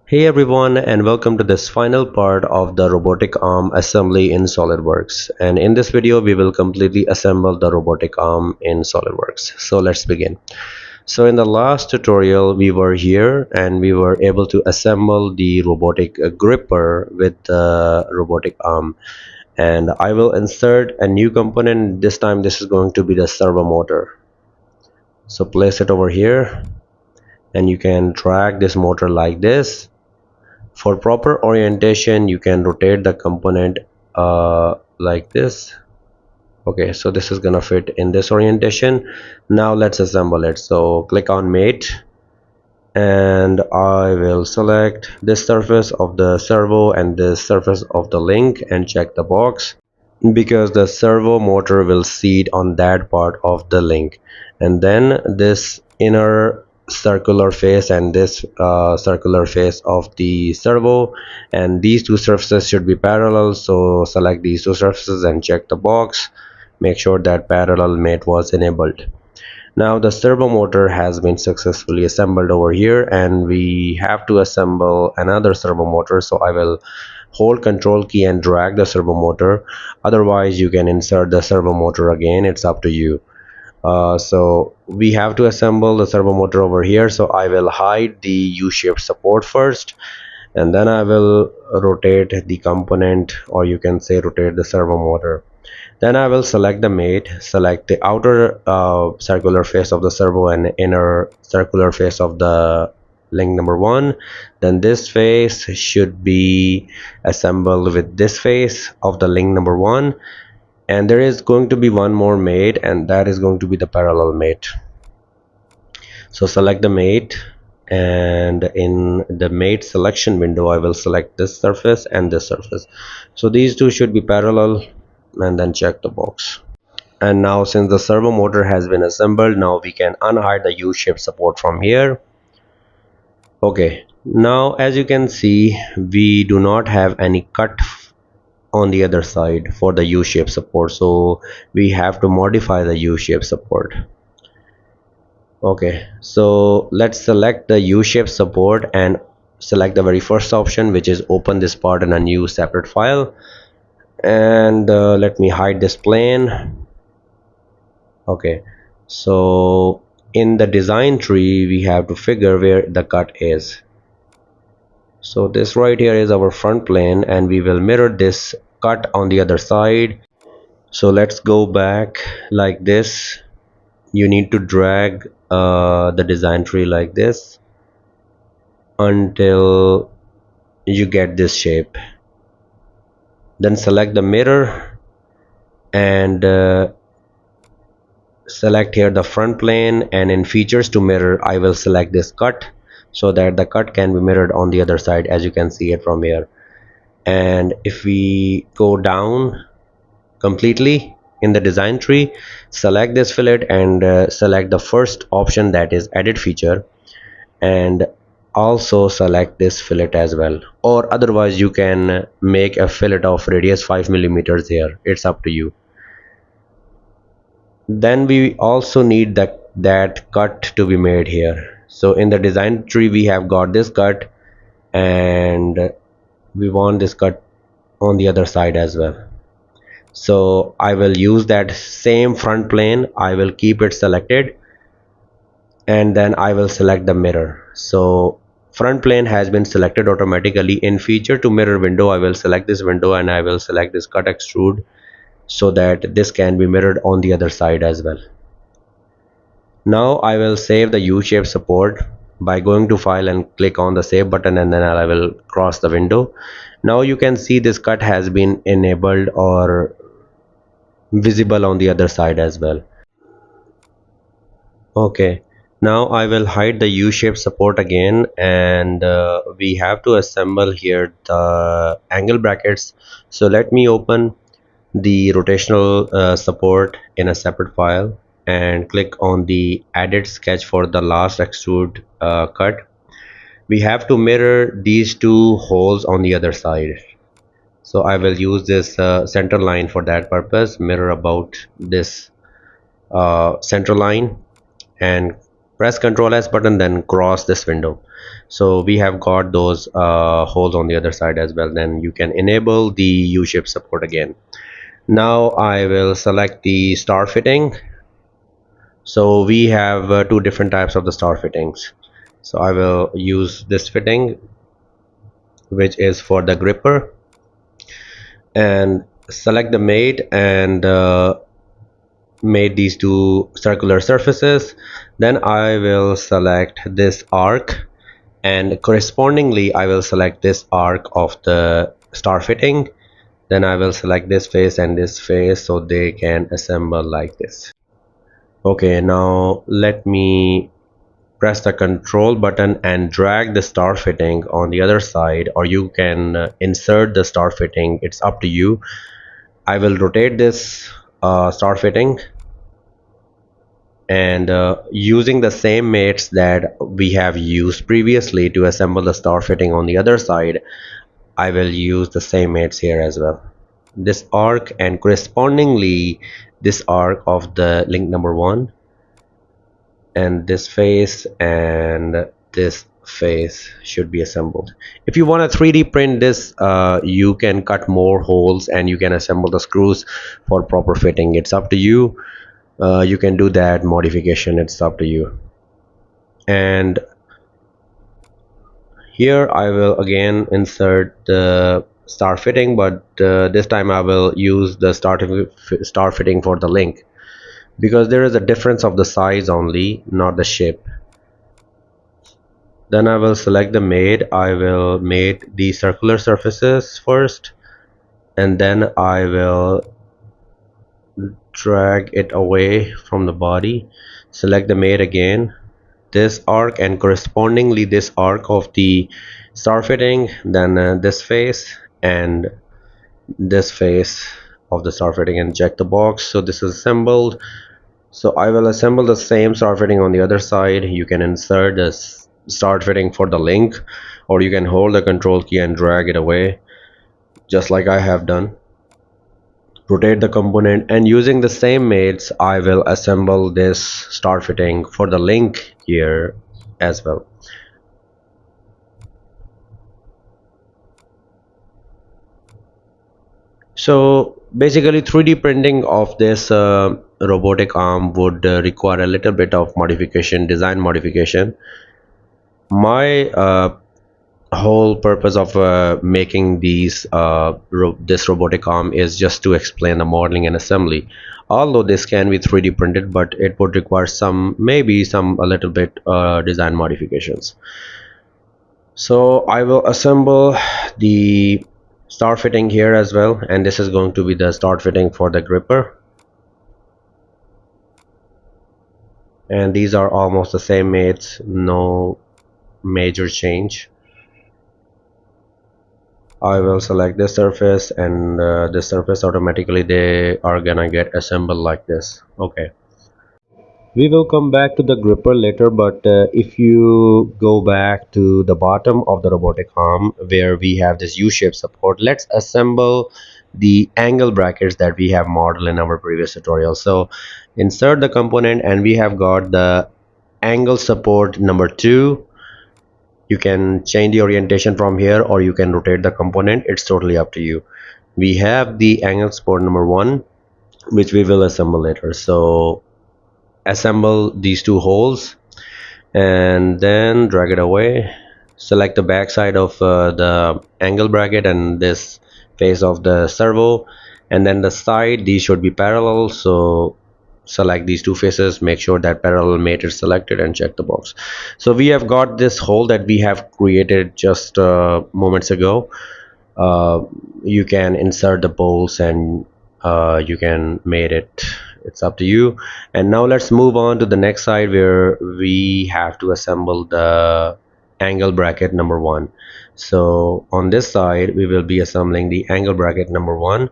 Hey everyone, and welcome to this final part of the robotic arm assembly in SolidWorks. And in this video we will completely assemble the robotic arm in SolidWorks. So let's begin. So in the last tutorial we were here and we were able to assemble the robotic gripper with the robotic arm. And I will insert a new component. This time this is going to be the servo motor. So place it over here and you can drag this motor like this. For proper orientation you can rotate the component like this. Okay, so this is gonna fit in this orientation. Now let's assemble it. So click on mate and I will select this surface of the servo and this surface of the link and check the box, because the servo motor will seat on that part of the link, and then this inner circular face and this circular face of the servo, and these two surfaces should be parallel. So select these two surfaces and check the box, make sure that parallel mate was enabled. Now the servo motor has been successfully assembled over here, and we have to assemble another servo motor. So I will hold control key and drag the servo motor. Otherwise you can insert the servo motor again, it's up to you. So we have to assemble the servo motor over here. So I will hide the U-shaped support first, and then I will rotate the component, or you can say rotate the servo motor. Then I will select the mate, select the outer circular face of the servo and inner circular face of the link number 1. Then this face should be assembled with this face of the link number 1, and there is going to be one more mate, and that is going to be the parallel mate. So select the mate, and in the mate selection window I will select this surface and this surface. So these two should be parallel, and then check the box. And now since the servo motor has been assembled, now we can unhide the U-shaped support from here. Okay, now as you can see we do not have any cut on the other side for the U-shaped support, so we have to modify the U-shaped support. Okay, so let's select the U-shaped support and select the very first option, which is open this part in a new separate file, and let me hide this plane. Okay, so in the design tree we have to figure where the cut is. So this right here is our front plane, and we will mirror this cut on the other side. So let's go back like this. You need to drag the design tree like this until you get this shape. Then select the mirror and select here the front plane, and in features to mirror I will select this cut, so that the cut can be mirrored on the other side, as you can see it from here. And if we go down completely in the design tree, select this fillet and select the first option, that is edit feature, and also select this fillet as well, or otherwise you can make a fillet of radius 5 millimeters here, it's up to you. Then we also need that cut to be made here. So in the design tree we have got this cut, and we want this cut on the other side as well. So I will use that same front plane, I will keep it selected, and then I will select the mirror. So front plane has been selected automatically. In feature to mirror window I will select this window, and I will select this cut extrude, so that this can be mirrored on the other side as well. Now I will save the U-shaped support by going to file and click on the save button, and then I will cross the window. Now you can see this cut has been enabled or visible on the other side as well. Okay, now I will hide the U-shaped support again, and we have to assemble here the angle brackets. So let me open the rotational support in a separate file and click on the edit sketch for the last extrude cut. We have to mirror these two holes on the other side. So I will use this center line for that purpose, mirror about this center line, and press Ctrl S button, then cross this window. So we have got those holes on the other side as well. Then you can enable the U-shape support again. Now I will select the star fitting. So we have two different types of the star fittings. So I will use this fitting, which is for the gripper, and select the mate and made these two circular surfaces. Then I will select this arc, and correspondingly I will select this arc of the star fitting. Then I will select this face and this face so they can assemble like this. Okay, now let me press the control button and drag the star fitting on the other side, or you can insert the star fitting, it's up to you. I will rotate this star fitting, and using the same mates that we have used previously to assemble the star fitting on the other side, I will use the same mates here as well. This arc and correspondingly this arc of the link number 1, and this face and this face should be assembled. If you want to 3D print this, you can cut more holes and you can assemble the screws for proper fitting. It's up to you. You can do that modification, it's up to you. And here I will again insert the star fitting, but this time I will use the star fitting for the link, because there is a difference of the size only, not the shape. Then I will select the mate. I will mate the circular surfaces first, and then I will drag it away from the body. Select the mate again, this arc and correspondingly this arc of the star fitting, then this face and this face of the star fitting, and check the box. So this is assembled. So I will assemble the same star fitting on the other side. You can insert this star fitting for the link, or you can hold the control key and drag it away just like I have done. Rotate the component, and using the same mates I will assemble this star fitting for the link here as well. So basically 3D printing of this robotic arm would require a little bit of modification, design modification. My whole purpose of making this robotic arm is just to explain the modeling and assembly. Although this can be 3D printed, but it would require maybe some a little bit design modifications. So I will assemble the star fitting here as well, and this is going to be the star fitting for the gripper, and these are almost the same mates, no major change. I will select this surface, and this surface automatically they are gonna get assembled like this. Okay, we will come back to the gripper later, but if you go back to the bottom of the robotic arm where we have this U-shaped support, let's assemble the angle brackets that we have modeled in our previous tutorial. So insert the component, and we have got the angle support number 2. You can change the orientation from here, or you can rotate the component, it's totally up to you. We have the angle support number 1, which we will assemble later. So assemble these two holes and then drag it away. Select the back side of the angle bracket and this face of the servo, and then the side, these should be parallel. So select these two faces, make sure that parallel mate is selected, and check the box. So we have got this hole that we have created just moments ago. You can insert the bolts, and you can mate it, it's up to you. And now let's move on to the next side where we have to assemble the angle bracket number 1. So on this side we will be assembling the angle bracket number 1.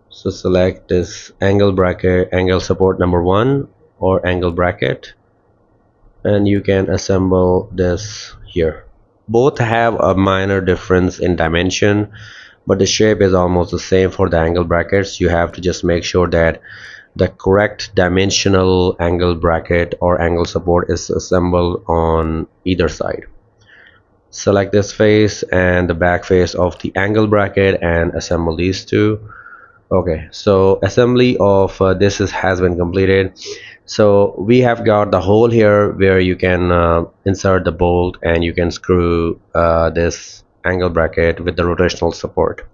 So select this angle bracket, angle support number 1 or angle bracket, and you can assemble this here. Both have a minor difference in dimension, but the shape is almost the same for the angle brackets. You have to just make sure that the correct dimensional angle bracket or angle support is assembled on either side. Select this face and the back face of the angle bracket and assemble these two. Okay, so assembly of has been completed. So we have got the hole here where you can insert the bolt and you can screw this angle bracket with the rotational support.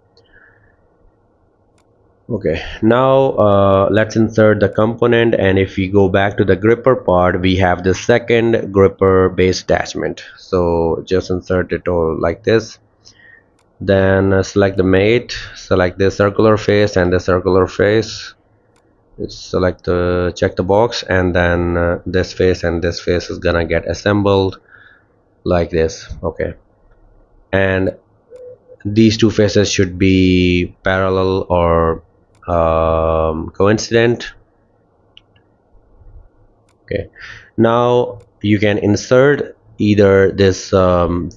Okay, now let's insert the component, and if we go back to the gripper part, we have the second gripper base attachment. So just insert it all like this. Then select the mate, select the circular face and the circular face. Select the check the box, and then this face and this face is gonna get assembled like this. Okay, and these two faces should be parallel or coincident. Okay, now you can insert either this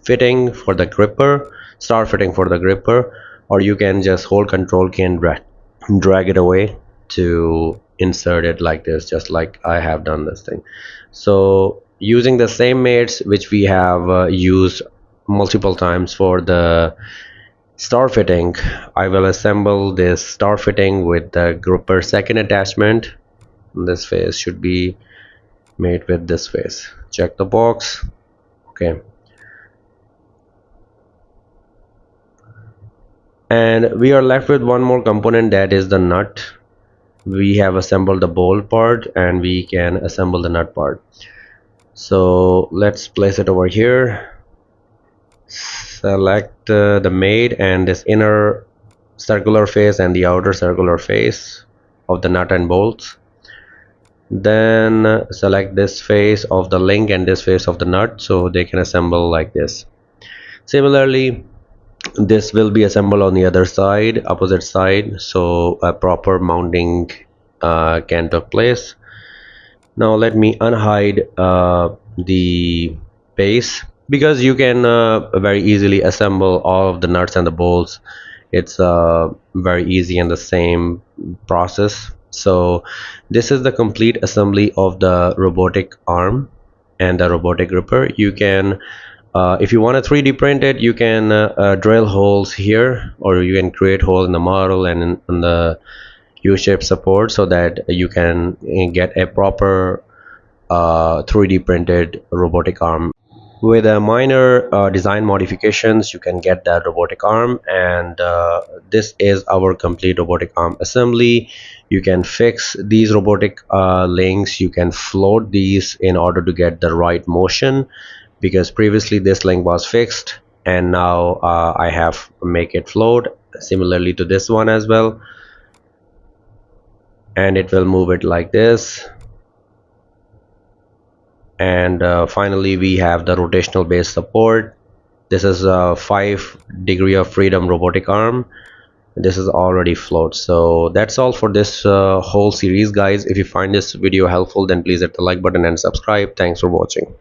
fitting for the gripper, star fitting for the gripper, or you can just hold control key and drag it away to insert it like this, just like I have done this thing. So using the same mates which we have used multiple times for the star fitting, I will assemble this star fitting with the gripper second attachment. This face should be made with this face. Check the box. Okay, and we are left with one more component, that is the nut. We have assembled the bolt part and we can assemble the nut part. So let's place it over here. Select the mate and this inner circular face and the outer circular face of the nut and bolts. Then select this face of the link and this face of the nut, so they can assemble like this. Similarly, this will be assembled on the other side, opposite side, so a proper mounting can take place. Now let me unhide the base, because you can very easily assemble all of the nuts and the bolts. It's very easy and the same process. So this is the complete assembly of the robotic arm and the robotic gripper. You can if you want to 3D print it, you can drill holes here, or you can create hole in the model and in the U-shape support, so that you can get a proper 3D printed robotic arm. With a minor design modifications, you can get that robotic arm, and this is our complete robotic arm assembly. You can fix these robotic links, you can float these in order to get the right motion, because previously this link was fixed and now I have make it float similarly to this one as well, and it will move it like this. And finally we have the rotational base support. This is a 5 degree of freedom robotic arm. This is already float. So that's all for this whole series, guys. If you find this video helpful, then please hit the like button and subscribe. Thanks for watching.